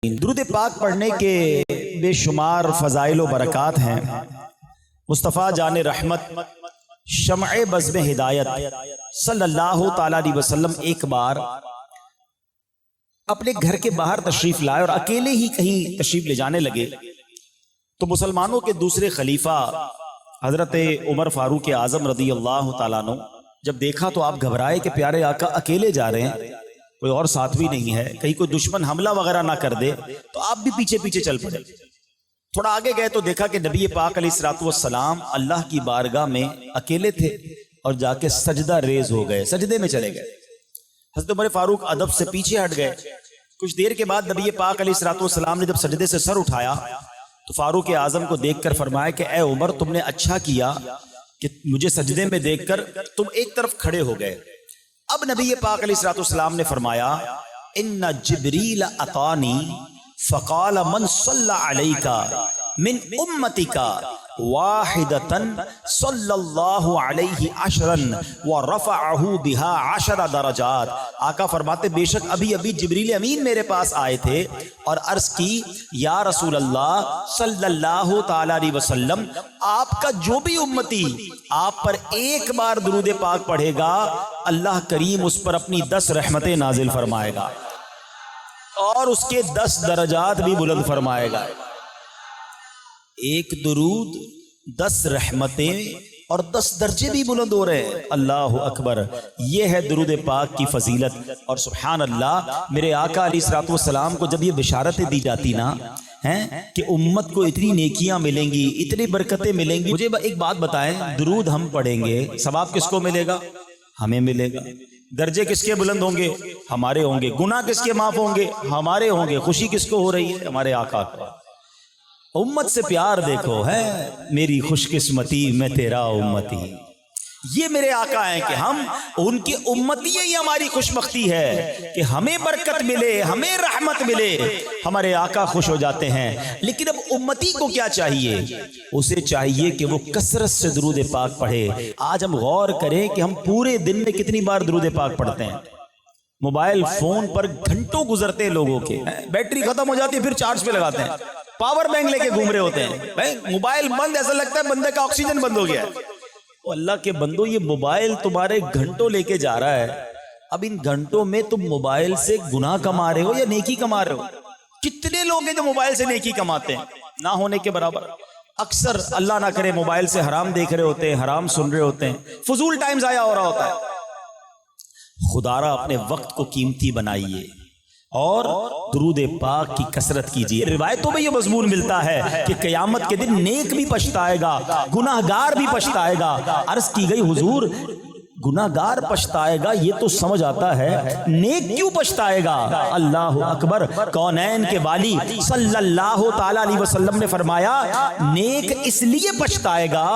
درود پاک پڑھنے کے بے شمار فضائل و برکات ہیں۔ مصطفیٰ جان رحمت شمع بزم ہدایت صلی اللہ تعالیٰ علیہ وسلم ایک بار اپنے گھر کے باہر تشریف لائے اور اکیلے ہی کہیں تشریف لے جانے لگے تو مسلمانوں کے دوسرے خلیفہ حضرت عمر فاروق اعظم رضی اللہ تعالیٰ عنہ جب دیکھا تو آپ گھبرائے کہ پیارے آقا اکیلے جا رہے ہیں، کوئی اور ساتھ بھی نہیں ہے، کہیں کوئی دشمن حملہ وغیرہ نہ کر دے، تو آپ بھی پیچھے پیچھے چل پڑے۔ تھوڑا آگے گئے تو دیکھا کہ نبی پاک علیہ الصلوۃ والسلام اللہ کی بارگاہ میں اکیلے تھے اور جا کے سجدہ ریز ہو گئے، سجدے میں چلے گئے۔ حضرت عمر فاروق ادب سے پیچھے ہٹ گئے۔ کچھ دیر کے بعد نبی پاک علیہ الصلوۃ والسلام نے جب سجدے سے سر اٹھایا تو فاروق اعظم کو دیکھ کر فرمایا کہ اے عمر، تم نے اچھا کیا کہ مجھے سجدے میں دیکھ کر تم ایک طرف کھڑے ہو گئے۔ اب نبی پاک علیہ الصلوۃ والسلام نے فرمایا ان جبریل اتانی فقال من صلی علیک من امتک واحدۃ صلی اللہ علیہ عشرا ورفعہ بها 10 درجات۔ آقا فرماتے بے شک ابھی ابھی جبریل امین میرے پاس آئے تھے اور عرض کی یا رسول اللہ صلی اللہ تعالی علیہ وسلم، آپ کا جو بھی امتی آپ پر ایک بار درود پاک پڑھے گا اللہ کریم اس پر اپنی 10 رحمتیں نازل فرمائے گا اور اس کے 10 درجات بھی بلند فرمائے گا۔ ایک درود 10 رحمتیں اور 10 درجے بھی بلند ہو رہے ہیں۔ اللہ اکبر، یہ ہے درود پاک کی فضیلت۔ اور سبحان اللہ، میرے آقا علیہ الصلوۃ والسلام کو جب یہ بشارتیں دی جاتی نا کہ امت کو اتنی نیکیاں ملیں گی، اتنی برکتیں ملیں گی، مجھے ایک بات بتائیں، درود ہم پڑھیں گے، ثواب کس کو ملے گا؟ ہمیں ملے گا۔ درجے کس کے بلند ہوں گے؟ ہمارے ہوں گے۔ گناہ کس کے معاف ہوں گے؟ ہمارے ہوں گے۔ خوشی کس کو ہو رہی ہے؟ ہمارے آقا کو۔ امت سے پیار دیکھو، ہے میری خوش قسمتی میں تیرا امتی۔ یہ میرے آقا ہیں کہ ہم ان کی امتی، ہی ہماری خوش بختی ہے کہ ہمیں برکت ملے، ہمیں رحمت ملے، ہمارے آقا خوش ہو جاتے ہیں۔ لیکن اب امتی کو کیا چاہیے؟ اسے چاہیے کہ وہ کثرت سے درود پاک پڑھے۔ آج ہم غور کریں کہ ہم پورے دن میں کتنی بار درود پاک پڑھتے ہیں۔ موبائل فون پر گھنٹوں گزرتے ہیں لوگوں کے، بیٹری ختم ہو جاتی ہے پھر چارج پہ لگاتے ہیں، پاور بینک لے کے گھوم رہے ہوتے ہیں، موبائل بند، ایسا لگتا ہے بندے کا آکسیجن بند ہو گیا ہے۔ اللہ کے بندو، یہ موبائل تمہارے گھنٹوں لے کے جا رہا ہے، اب ان گھنٹوں میں تم موبائل سے گناہ کما رہے ہو یا نیکی کما رہے ہو؟ کتنے لوگ ہیں جو موبائل سے نیکی کماتے ہیں؟ نہ ہونے کے برابر۔ اکثر اللہ نہ کرے موبائل سے حرام دیکھ رہے ہوتے ہیں، حرام سن رہے ہوتے ہیں، فضول ٹائم ضائع ہو رہا ہوتا ہے۔ خدارا اپنے وقت کو قیمتی بنائیے اور درود پاک کی کثرت کیجیے۔ روایتوں میں یہ مضمون ملتا ہے کہ قیامت کے دن نیک بھی پچھتائے گا، گناہ گار بھی پچھتائے گا۔ عرض کی گئی حضور گناہ گار پچھتائے گا یہ تو سمجھ آتا ہے، نیک کیوں پچھتائے گا؟ اللہ اکبر، کونین کے والی صلی اللہ تعالی علیہ وسلم نے فرمایا نیک اس لیے پچھتائے گا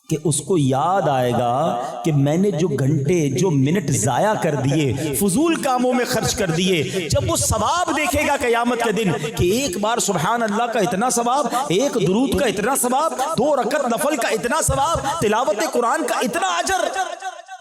کہ اس کو یاد آئے گا کہ میں نے جو گھنٹے جو منٹ ضائع کر دیے، فضول کاموں میں خرچ کر دیے، جب وہ ثواب دیکھے گا قیامت کے دن کہ ایک بار سبحان اللہ کا اتنا ثواب، ایک درود کا اتنا ثواب، 2 رکعت نفل کا اتنا ثواب، تلاوت قرآن کا اتنا اجر،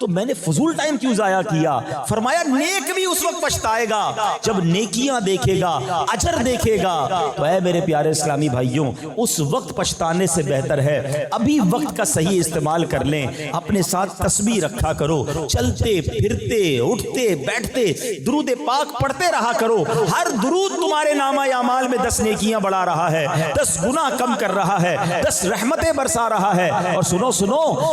تو میں نے فضول ٹائم کیوں ضائع کیا؟ فرمایا نیک بھی اس وقت پچھتائے گا جب نیکیاں دیکھے گا، اجر دیکھے گا۔ تو اے میرے پیارے اسلامی بھائیوں، اس وقت پچھتانے سے بہتر ہے ابھی وقت کا صحیح استعمال کر لیں۔ اپنے ساتھ تسبیح رکھا کرو، چلتے پھرتے اٹھتے بیٹھتے درود پاک پڑھتے رہا کرو۔ ہر درود تمہارے نامہ اعمال میں 10 نیکیاں بڑھا رہا ہے، 10 گناہ کم کر رہا ہے، 10 رحمتیں برسا رہا ہے۔ اور سنو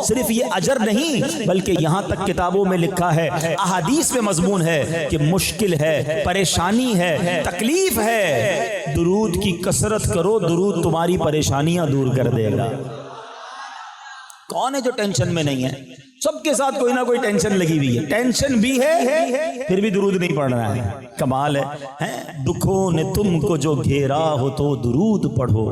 صرف یہ اجر نہیں بلکہ یہاں تک کتابوں میں لکھا ہے، احادیث میں مضمون ہے کہ مشکل ہے، پریشانی ہے، تکلیف ہے، درود کی کثرت کرو، درود تمہاری پریشانیاں دور کر دے گا۔ کون ہے جو ٹینشن میں نہیں ہے؟ سب کے ساتھ کوئی نہ کوئی ٹینشن لگی ہوئی ہے، ٹینشن بھی ہے پھر بھی درود نہیں پڑھ رہا ہے۔ کمال ہے۔ دکھوں نے تم کو جو گھیرا ہو تو درود پڑھو،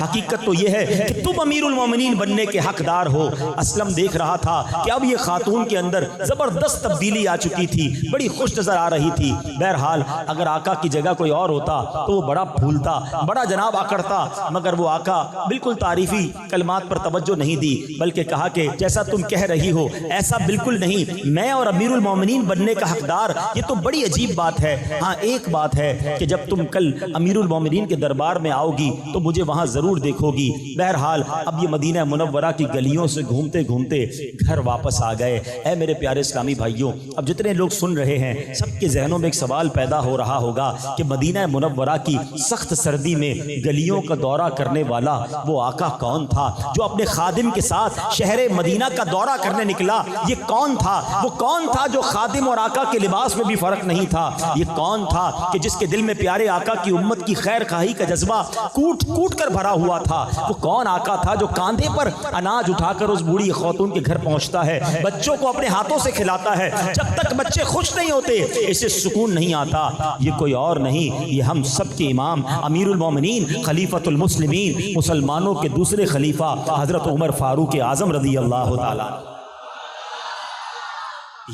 حقیقت تو یہ ہے کہ تم امیر المومنین بننے کے حقدار ہو۔ اسلم دیکھ رہا تھا کہ اب یہ خاتون کے اندر زبردست تبدیلی آ چکی تھی، بڑی خوش نظر آ رہی تھی۔ بہرحال اگر آقا کی جگہ کوئی اور ہوتا تو وہ بڑا پھولتا، بڑا جناب آکڑتا، مگر وہ آقا بالکل تعریفی کلمات پر توجہ نہیں دی، بلکہ کہا کہ جیسا تم کہہ رہی ہو ایسا بالکل نہیں، میں اور امیر المومنین بننے کا حقدار، یہ تو بڑی عجیب بات ہے۔ ہاں ایک بات ہے کہ جب تم کل امیر المومنین کے دربار میں آؤ گی تو مجھے وہاں ضرور دیکھو گی۔ بہرحال اب یہ مدینہ منورہ کی گلیوں سے گھومتے گھومتے گھر واپس آ گئے۔ اے میرے پیارے اسلامی بھائیوں، اب جتنے لوگ سن رہے ہیں سب کے ذہنوں میں ایک سوال پیدا ہو رہا ہوگا کہ مدینہ منورہ کی سخت سردی میں گلیوں کا دورہ کرنے والا وہ آقا کون تھا جو اپنے خادم کے ساتھ شہر مدینہ کا دورہ کرنے نکلا؟ یہ کون تھا؟ وہ کون تھا جو خادم اور آقا کے لباس میں بھی فرق نہیں تھا؟ یہ کون تھا کہ جس کے دل میں پیارے آقا کی امت کی خیر خواہی کا جذبہ کوٹ کوٹ کر بھرا ہوا تھا؟ وہ کون آقا تھا جو کاندھے پر اناج اٹھا کر اس بوڑھی خاتون کے گھر پہنچتا ہے، بچوں کو اپنے ہاتھوں سے کھلاتا ہے، جب تک بچے خوش نہیں ہوتے اسے سکون نہیں آتا؟ یہ کوئی اور نہیں، یہ ہم سب کے امام امیر المومنین خلیفۃ المسلمین مسلمانوں کے دوسرے خلیفہ حضرت عمر فاروق اعظم رضی اللہ تعالی۔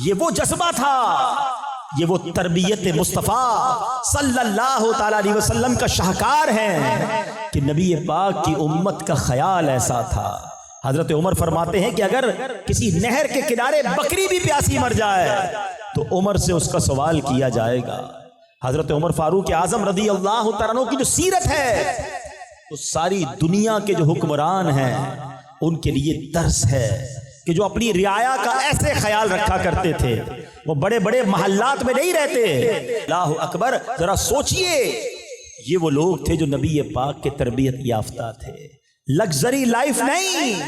یہ وہ جذبہ تھا، یہ وہ تربیت مصطفیٰ صلی اللہ تعالی علیہ وسلم کا شاہکار ہے کہ نبی پاک کی امت کا خیال ایسا تھا۔ حضرت عمر فرماتے ہیں کہ اگر کسی نہر کے کنارے بکری بھی پیاسی مر جائے تو عمر سے اس کا سوال کیا جائے گا۔ حضرت عمر فاروق اعظم رضی اللہ تعالیٰ عنہ کی جو سیرت ہے وہ ساری دنیا کے جو حکمران ہیں ان کے لیے درس ہے کہ جو اپنی رعایا کا ایسے خیال رکھا کرتے تھے، وہ بڑے بڑے محلات میں نہیں رہتے۔ اللہ اکبر، ذرا سوچئے، یہ وہ لوگ تھے جو نبی پاک کے تربیت یافتہ تھے۔ لگزری لائف نہیں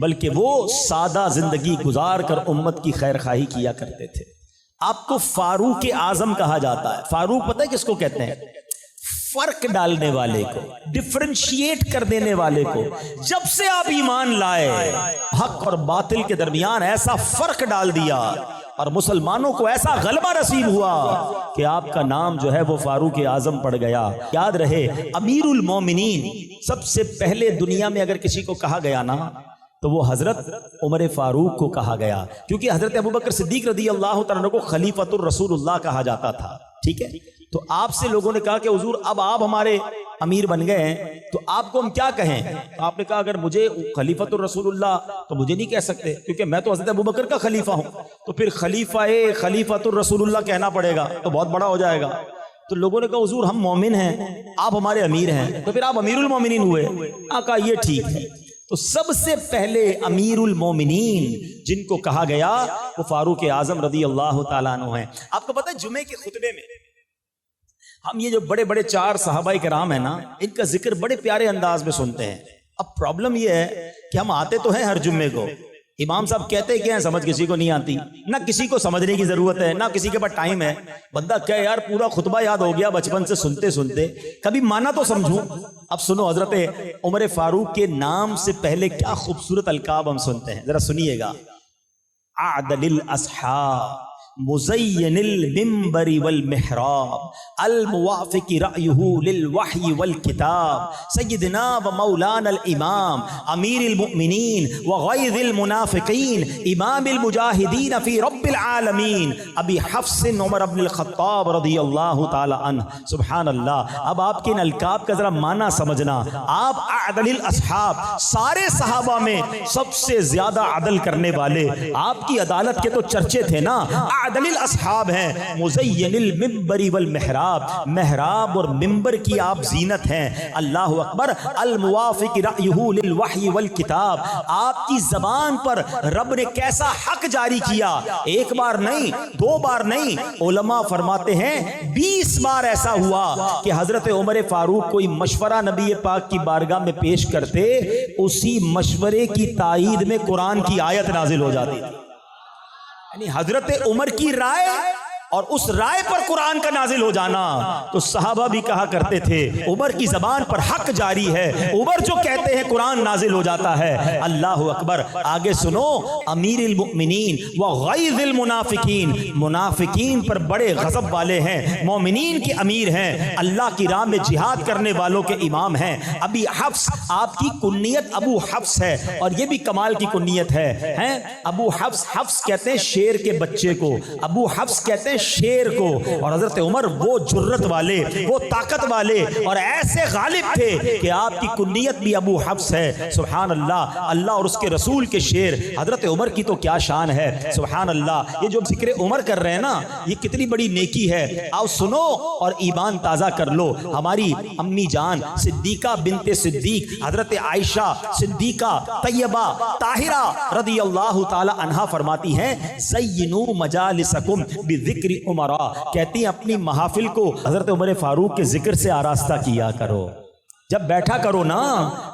بلکہ وہ سادہ زندگی گزار کر امت کی خیر خواہی کیا کرتے تھے۔ آپ کو فاروق اعظم کہا جاتا ہے۔ فاروق پتہ ہے کس کو کہتے ہیں؟ فرق ڈالنے والے کو، ڈفرینشیٹ کر دینے والے کو۔ جب سے آپ ایمان لائے حق اور باطل کے درمیان ایسا فرق ڈال دیا اور مسلمانوں کو ایسا غلبہ نصیب ہوا کہ آپ کا نام جو ہے وہ فاروق اعظم پڑ گیا۔ یاد رہے، امیر المومنین سب سے پہلے دنیا میں اگر کسی کو کہا گیا نا تو وہ حضرت عمر فاروق کو کہا گیا، کیونکہ حضرت ابوبکر صدیق رضی اللہ تعالیٰ کو خلیفۃ الرسول اللہ کہا جاتا تھا۔ ٹھیک ہے، تو آپ سے لوگوں نے کہا کہ حضور اب آپ ہمارے امیر بن گئے ہیں تو آپ کو ہم کیا کہیں؟ آپ نے کہا اگر مجھے خلیفۃ الرسول اللہ تو مجھے نہیں کہہ سکتے کیونکہ میں تو حضرت ابوبکر کا خلیفہ ہوں، تو پھر خلیفۃ الرسول اللہ کہنا پڑے گا تو بہت بڑا ہو جائے گا۔ تو لوگوں نے کہا حضور ہم مومن ہیں، آپ ہمارے امیر ہیں، تو پھر آپ امیر المومنین ہوئے۔ کہا یہ ٹھیک ہے۔ تو سب سے پہلے امیر المومنین جن کو کہا گیا وہ فاروق اعظم رضی اللہ تعالیٰ عنہ ہیں۔ آپ کو پتہ ہے جمعے کے خطبے میں ہم یہ جو بڑے بڑے 4 صحابہ کرام ہیں نا، ان کا ذکر بڑے پیارے انداز میں سنتے ہیں۔ اب پرابلم یہ ہے کہ ہم آتے تو ہیں ہر جمعے کو، امام صاحب کہتے کیا ہیں سمجھ کسی کو نہیں آتی، نہ کسی کو سمجھنے کی ضرورت ہے، نہ کسی کے پاس ٹائم ہے۔ بندہ کہے یار پورا خطبہ یاد ہو گیا بچپن سے سنتے سنتے، کبھی مانا تو سمجھوں۔ اب سنو، حضرت عمر فاروق کے نام سے پہلے کیا خوبصورت القاب ہم سنتے ہیں، ذرا سنیے گا۔ اعدل الاصحاب مزین المنبر والمحراب الموافق رأیہ للوحی والکتاب سیدنا و مولانا الامام امیر المؤمنین وغیظ المنافقین امام المجاہدین فی رب العالمین ابی حفص عمر بن الخطاب رضی اللہ تعالی عنہ۔ سبحان اللہ۔ اب آپ کے ان القاب کا ذرا معنی سمجھنا۔ آپ اعدل الاصحاب، سارے صحابہ میں سب سے زیادہ عدل کرنے والے، آپ کی عدالت کے تو چرچے تھے نا، اعدل الاصحاب ہیں۔ مزین المنبر والمحراب، محراب اور منبر کی آپ زینت ہیں۔ اللہ اکبر۔ الموافق رأیہ للوحی والکتاب، آپ کی زبان پر رب نے کیسا حق جاری کیا، ایک بار نہیں، 2 بار نہیں، علماء فرماتے ہیں 20 بار ایسا ہوا کہ حضرت عمر فاروق کوئی مشورہ نبی پاک کی بارگاہ میں پیش کرتے، اسی مشورے کی تائید میں قرآن کی آیت نازل ہو جاتی تھی۔ یعنی حضرت عمر کی رائے اور اس رائے پر قرآن کا نازل ہو جانا، تو صحابہ بھی کہا کرتے تھے عمر کی زبان پر حق جاری ہے، عمر جو کہتے ہیں قرآن نازل ہو جاتا ہے۔ اللہ اکبر۔ آگے سنو، امیر المؤمنین وغیظ المنافقین، منافقین پر بڑے غضب والے ہیں، مومنین کے امیر ہیں، اللہ کی راہ میں جہاد کرنے والوں کے امام ہیں۔ ابی حفص، آپ کی کنیت ابو حفص ہے، اور یہ بھی کمال کی کنیت ہے۔ ابو حفص، حفص کہتے ہیں شیر کے بچے کو، ابو حفص کہتے ہیں شیر کو، اور حضرت عمر وہ جرت والے، وہ طاقت والے، اور ایسے غالب تھے کہ آپ کی کنیت بھی ابو حفص ہے۔ سبحان اللہ، اللہ اور اس کے رسول کے شیر۔ حضرت عمر کی تو کیا شان ہے، سبحان اللہ۔ یہ جو ذکر عمر کر رہے ہیں نا، یہ کتنی بڑی نیکی ہے۔ آؤ سنو اور ایمان تازہ کر لو۔ ہماری امی جان صدیقہ بنت صدیق حضرت عائشہ صدیقہ طیبہ طاہرہ رضی اللہ تعالی عنہا فرماتی ہیں زینوا مجالسکم بذکر عمرا، کہتی ہیں اپنی محافل کو حضرت عمر فاروق کے ذکر سے آراستہ کیا کرو۔ جب بیٹھا کرو نا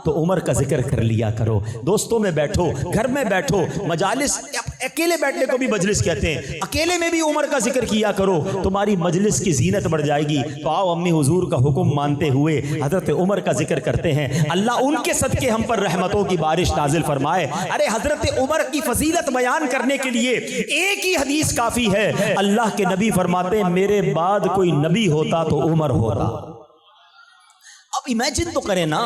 تو عمر کا ذکر کر لیا کرو، دوستوں میں بیٹھو، گھر میں بیٹھو، مجالس، اکیلے بیٹھنے کو بھی مجلس کہتے ہیں، اکیلے میں بھی عمر کا ذکر کیا کرو، تمہاری مجلس کی زینت بڑھ جائے گی۔ تو آؤ امی حضور کا حکم مانتے ہوئے حضرت عمر کا ذکر کرتے ہیں، اللہ ان کے صدقے ہم پر رحمتوں کی بارش نازل فرمائے۔ ارے حضرت عمر کی فضیلت بیان کرنے کے لیے ایک ہی حدیث کافی ہے۔ اللہ کے نبی فرماتے ہیں میرے بعد کوئی نبی ہوتا تو عمر ہوتا۔ اب امیجن تو کریں نا،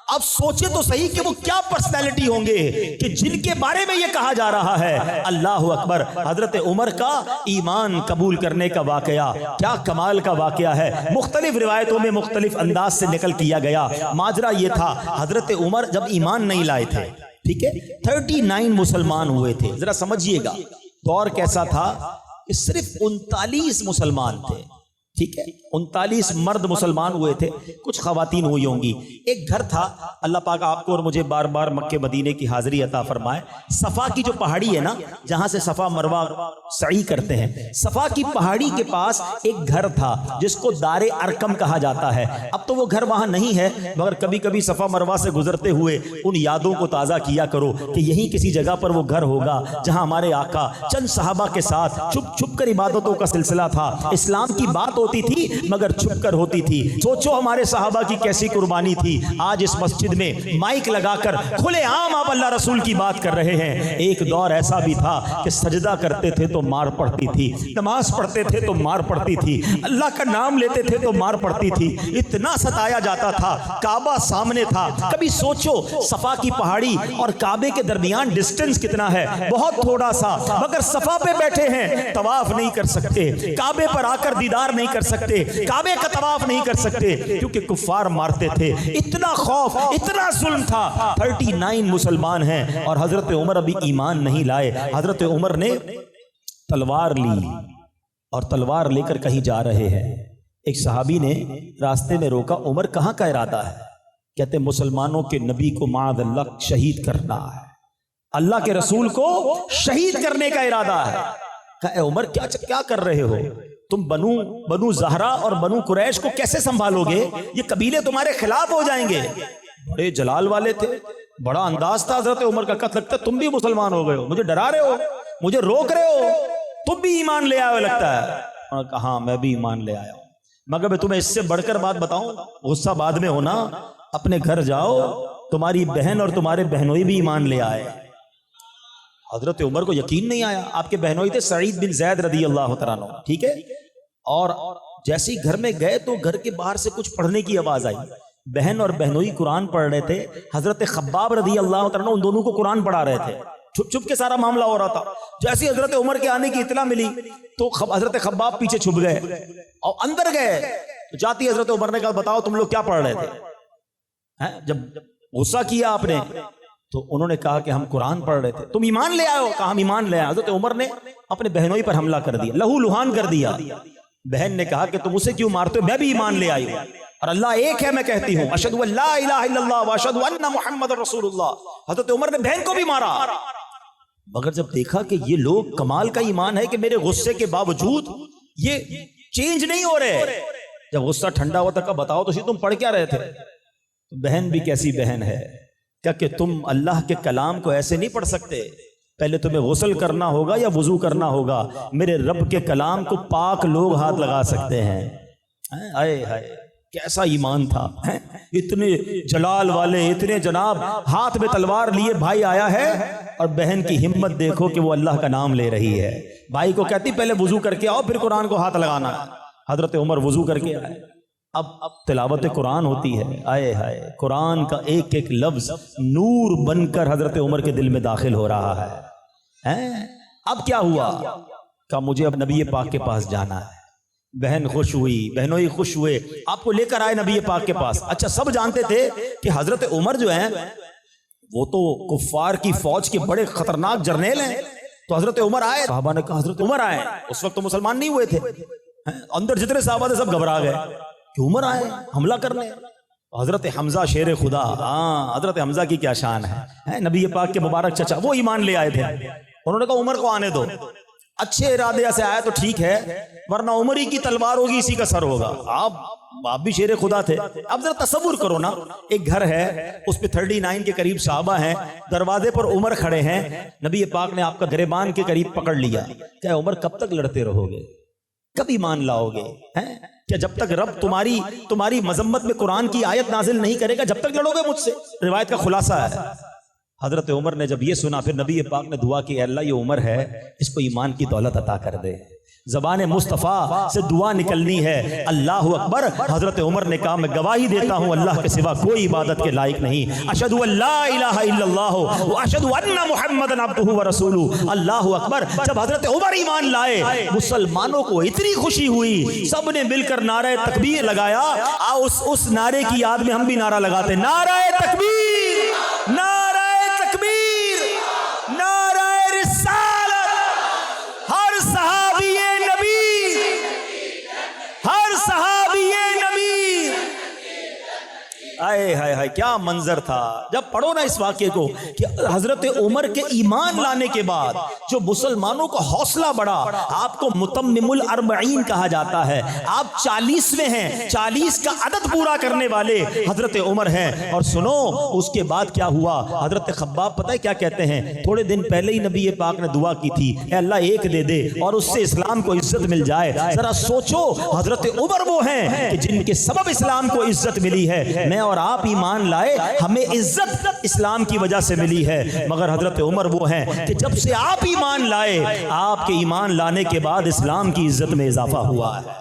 اب سوچے تو صحیح کہ وہ کیا پرسنالٹی ہوں گے کہ جن کے بارے میں یہ کہا جا رہا ہے۔ اللہ اکبر۔ حضرت عمر کا ایمان قبول کرنے کا واقعہ کیا کمال کا واقعہ ہے، مختلف روایتوں میں مختلف انداز سے نقل کیا گیا۔ ماجرا یہ تھا، حضرت عمر جب ایمان نہیں لائے تھے، ٹھیک ہے، 39 مسلمان ہوئے تھے۔ ذرا سمجھیے گا دور کیسا تھا کہ صرف 39 مسلمان تھے، ٹھیک ہے، 39 مرد مسلمان ہوئے تھے، کچھ خواتین ہوئی ہوں گی۔ ایک گھر تھا، اللہ پاک آپ کو اور مجھے بار بار مکے مدینے کی حاضری عطا فرمائے۔ صفا کی جو پہاڑی ہے نا، جہاں سے صفا مروہ سعی کرتے ہیں، صفا کی پہاڑی کے پاس ایک گھر تھا جس کو دار ارکم کہا جاتا ہے۔ اب تو وہ گھر وہاں نہیں ہے، مگر کبھی کبھی صفا مروہ سے گزرتے ہوئے ان یادوں کو تازہ کیا کرو کہ یہیں کسی جگہ پر وہ گھر ہوگا جہاں ہمارے آقا چند صحابہ کے ساتھ چھپ چھپ کر عبادتوں کا سلسلہ تھا۔ اسلام کی بات ہوتی تھی مگر چھپ کر ہوتی تھی۔ سوچو ہمارے صحابہ کی کیسی قربانی تھی۔ آج اس مسجد میں مائک لگا کر کھلے عام آپ اللہ رسول کی بات کر رہے ہیں۔ ایک دور ایسا بھی تھا کہ سجدہ کرتے تھے تو مار پڑتی تھی، نماز پڑھتے تھے تو مار پڑتی تھی، اللہ کا نام لیتے تھے تو مار پڑتی تھی، اتنا ستایا جاتا تھا۔ کعبہ سامنے تھا، کبھی سوچو صفا کی پہاڑی اور کعبے کے درمیان ڈسٹنس کتنا ہے، بہت تھوڑا سا، مگر صفا پہ بیٹھے ہیں، طواف نہیں کر سکتے، کعبے پر آ کر دیدار نہیں کر سکتے، کعبے کا طواف نہیں کر سکتے کیونکہ کفار مارتے تھے۔ اتنا خوف، اتنا ظلم تھا۔ 39 مسلمان ہیں اور حضرت عمر ابھی ایمان نہیں لائے۔ حضرت عمر نے تلوار لی اور تلوار لے کر کہیں جا رہے ہیں۔ ایک صحابی نے راستے میں روکا، عمر کہاں کا ارادہ ہے؟ کہتے مسلمانوں کے نبی کو معاذ اللہ شہید کرنا ہے، اللہ کے رسول کو شہید کرنے کا ارادہ ہے۔ کہا اے عمر کیا کر رہے ہو؟ تم بنو زہرا اور بنو قریش کو کیسے سنبھالو گے؟ یہ قبیلے تمہارے خلاف ہو جائیں گے۔ بڑے جلال والے تھے، بڑا انداز تھا حضرت عمر کا۔ کہا لگتا ہے تم بھی مسلمان ہو گئے ہو، مجھے ڈرا رہے ہو، مجھے روک رہے ہو، تم بھی ایمان لے آئے ہو لگتا ہے۔ انہوں نے کہا ہاں میں بھی ایمان لے آیا ہوں، مگر میں تمہیں اس سے بڑھ کر بات بتاؤں، غصہ بعد میں ہونا، اپنے گھر جاؤ، تمہاری بہن اور تمہارے بہنوئی بھی ایمان لے آئے۔ حضرت عمر کو یقین نہیں آیا۔ آپ کے بہنوئی تھے سعید بن زید رضی اللہ تعالیٰ عنہ، ٹھیک ہے، اور جیسے ہی گھر میں گئے تو گھر کے باہر سے کچھ پڑھنے کی آواز آئی۔ بہن اور بہنوئی قرآن پڑھ رہے تھے، حضرت خباب رضی اللہ تعالیٰ عنہ ان دونوں کو قرآن پڑھا رہے تھے، چھپ چھپ کے سارا معاملہ ہو رہا تھا۔ جیسے حضرت عمر کے آنے کی اطلاع ملی تو حضرت خباب پیچھے چھپ گئے اور اندر گئے تو جاتی حضرت عمر نے کہا بتاؤ تم لوگ کیا پڑھ رہے تھے؟ جب غصہ کیا آپ نے تو انہوں نے کہا کہ ہم قرآن پڑھ رہے تھے۔ تم ایمان لے آئے ہو؟ کہا ہم ایمان لے آئے۔ حضرت عمر نے اپنے بہنوئی پر حملہ کر دیا، لہو لہان کر دیا۔ بہن نے کہا کہ تم اسے کیوں مارتے ہو؟ میں بھی ایمان لے آئی ہوں اور اللہ ایک ہے، میں کہتی ہوں اشہد ان لا الہ الا اللہ واشہد ان محمد رسول اللہ۔ حضرت عمر نے بہن کو بھی مارا، مگر جب دیکھا کہ یہ لوگ کمال کا ایمان ہے کہ میرے غصے کے باوجود یہ چینج نہیں ہو رہے، جب غصہ ٹھنڈا ہوا تھا بتاؤ تو تم پڑھ کیا رہے تھے؟ بہن بھی کیسی بہن ہے، کیا کہ تم اللہ کے کلام کو ایسے نہیں پڑھ سکتے؟ پہلے تمہیں غسل کرنا ہوگا یا وضو کرنا ہوگا؟ میرے رب کے کلام کو پاک لوگ ہاتھ لگا سکتے ہیں۔ آئے ہائے کیسا ایمان تھا، اتنے جلال والے، اتنے جناب، ہاتھ میں تلوار لیے بھائی آیا ہے اور بہن کی ہمت دیکھو کہ وہ اللہ کا نام لے رہی ہے۔ بھائی کو کہتی پہلے وضو کر کے آؤ پھر قرآن کو ہاتھ لگانا۔ حضرت عمر وضو کر کے آئے، اب تلاوت قرآن ہوتی ہے، آئے ہائے قرآن کا ایک ایک لفظ نور بن کر حضرت عمر کے دل میں داخل ہو رہا ہے۔ اب کیا ہوا؟ کہ مجھے اب نبی پاک کے پاس جانا ہے۔ بہن خوش ہوئی، بہنوئی خوش ہوئے، آپ کو لے کر آئے نبی پاک کے پاس۔ اچھا سب جانتے تھے کہ حضرت عمر جو ہیں وہ تو کفار کی فوج کے بڑے خطرناک جرنیل ہیں، تو حضرت عمر آئے، صحابہ نے کہا حضرت عمر آئے، اس وقت تو مسلمان نہیں ہوئے تھے، اندر جتنے صحابہ تھے سب گھبرا گئے کہ عمر آئے حملہ کرنے۔ حضرت حمزہ شیر خدا، حضرت حمزہ کی کیا شان ہے، نبی پاک کے مبارک چچا، وہ ایمان لے آئے تھے۔ انہوں نے کہا عمر کو آنے دو، اچھے ارادے سے آیا تو ٹھیک ہے، ورنہ عمر ہی کی تلوار ہوگی اسی کا سر ہوگا۔ آپ بھی شیر خدا تھے۔ اب ذرا تصور کرو نا، ایک گھر ہے اس پہ 39 کے قریب صحابہ ہیں، دروازے پر عمر کھڑے ہیں، نبی پاک نے آپ کا گریبان کے قریب پکڑ لیا، کیا عمر کب تک لڑتے رہو گے؟ کب ایمان لاؤ گے؟ کیا جب تک رب تمہاری مذمت میں قرآن کی آیت نازل نہیں کرے گا جب تک لڑو گے مجھ سے؟ روایت کا خلاصہ ہے۔ حضرت عمر نے جب یہ سنا پھر نبی پاک نے دعا کی، اللہ یہ عمر ہے اس کو ایمان کی دولت عطا کر دے۔ زبان مصطفیٰ سے دعا نکلنی ہے، اللہ اکبر۔ حضرت عمر نے کہا میں گواہی دیتا ہوں اللہ کے سوا کوئی عبادت کے لائق نہیں، اشہد ان لا الہ الا اللہ واشہد ان محمد عبدہ ورسولہ، اللہ اکبر۔ جب حضرت عمر ایمان لائے مسلمانوں کو اتنی خوشی ہوئی، سب نے مل کر نعرہ تکبیر لگایا۔ اس نعرے کی یاد میں ہم بھی نعرہ لگاتے، نعرہ تکبیر، نعرہ تکبیر، نعرہ رسالت۔ ہر صحابی نبی، ہر صحابی نبی، آئے ہائے ہائے کیا منظر تھا۔ جب پڑھو نا اس واقعے کو کہ حضرت عمر کے ایمان لانے کے بعد جو مسلمانوں کا حوصلہ بڑھا، آپ کو متمم الاربعین کہا جاتا ہے، آپ 40ویں ہیں، 40 کا عدد پورا کرنے والے حضرت عمر ہیں۔ اور سنو اس کے بعد کیا ہوا، حضرت خباب پتہ ہے کیا کہتے ہیں، تھوڑے دن پہلے ہی نبی پاک نے دعا کی تھی، اے اللہ ایک دے دے اور اس سے اسلام کو عزت مل جائے۔ ذرا سوچو حضرت عمر وہ ہیں کہ جن کے سبب اسلام کو عزت ملی ہے، میں اور آپ ایمان لائے ہمیں عزت اسلام کی وجہ سے ملی ہے، مگر حضرت عمر وہ ہیں کہ جب سے آپ ایمان لائے، آپ کے ایمان لانے کے بعد اسلام کی عزت میں اضافہ ہوا ہے۔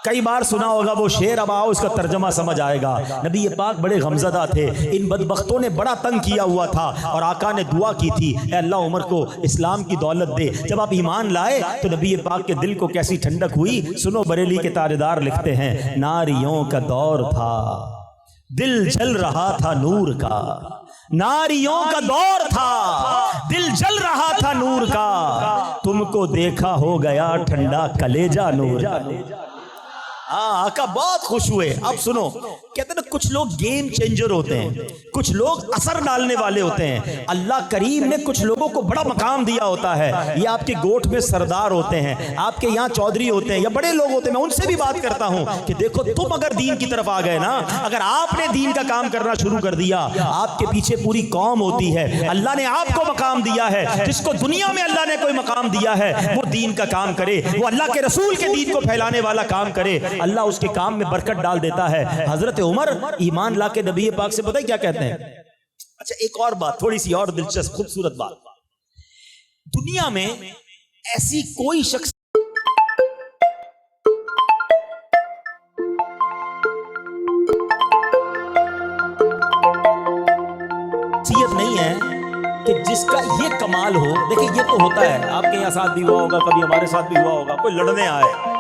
کئی بار سنا ہوگا وہ شعر، اب آؤ اس کا ترجمہ سمجھ آئے گا۔ نبی پاک بڑے غمزدہ تھے، ان بدبختوں نے بڑا تنگ کیا ہوا تھا اور آقا نے دعا کی تھی اے اللہ عمر کو اسلام کی دولت دے۔ جب آپ ایمان لائے تو نبی پاک کے دل کو کیسی ٹھنڈک ہوئی۔ سنو بریلی کے تاجدار لکھتے ہیں، ناریوں کا دور تھا دل جل رہا تھا نور کا، ناریوں کا دور تھا دل جل رہا تھا نور کا، تم کو دیکھا ہو گیا ٹھنڈا کلیجہ نور کا۔ آقا بہت خوش ہوئے۔ اب سنو، کہتے ہیں کچھ لوگ گیم چینجر ہوتے ہیں، کچھ لوگ اثر ڈالنے والے ہوتے ہیں۔ اللہ کریم نے کچھ لوگوں کو بڑا مقام دیا ہوتا ہے، یہ آپ کے گوٹھ میں سردار ہوتے ہیں، آپ کے یہاں چودھری ہوتے ہیں یا بڑے لوگ ہوتے ہیں، میں ان سے بھی بات کرتا ہوں کہ دیکھو تم اگر دین کی طرف آ گئے نا، اگر آپ نے دین کا کام کرنا شروع کر دیا، آپ کے پیچھے پوری قوم ہوتی ہے۔ اللہ نے آپ کو مقام دیا ہے، جس کو دنیا میں اللہ نے کوئی مقام دیا ہے وہ دین کا کام کرے، وہ اللہ کے رسول کے دین کو پھیلانے والا کام کرے، اللہ اس کے کام میں برکت ڈال دیتا ہے۔ حضرت عمر ایمان لا کے نبی پاک سے پتہ ہے کیا کہتے ہیں؟ اچھا ایک اور بات، تھوڑی سی اور دلچسپ خوبصورت بات، دنیا میں ایسی کوئی شخص نہیں ہے کہ جس کا یہ کمال ہو۔ دیکھیں یہ تو ہوتا ہے، آپ کے یہاں ساتھ بھی ہوا ہوگا، کبھی ہمارے ساتھ بھی ہوا ہوگا، کوئی لڑنے آئے